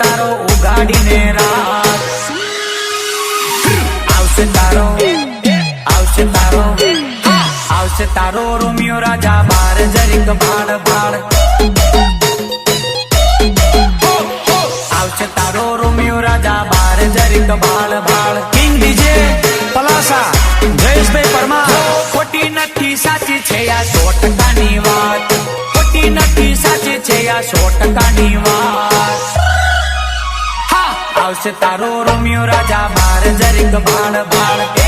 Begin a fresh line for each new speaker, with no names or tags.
તારો ઉગાડીને રાત આવશે તારો આવશે તારો રોમિયો રાજા બાર જરીક ભાડ ભાડ આવશે તારો રોમિયો રાજા બાર જરીક ભાડ ભાડ કિંગ ડીજે પલાસા જયેશભાઈ પરમાર ખોટી નથી સાચી છે આ 100%ની વાત ખોટી નથી સાચી છે આ 100%ની વાત આવશે તારો રોમિયો રાજા બાર જરીક ભાડ ભાડ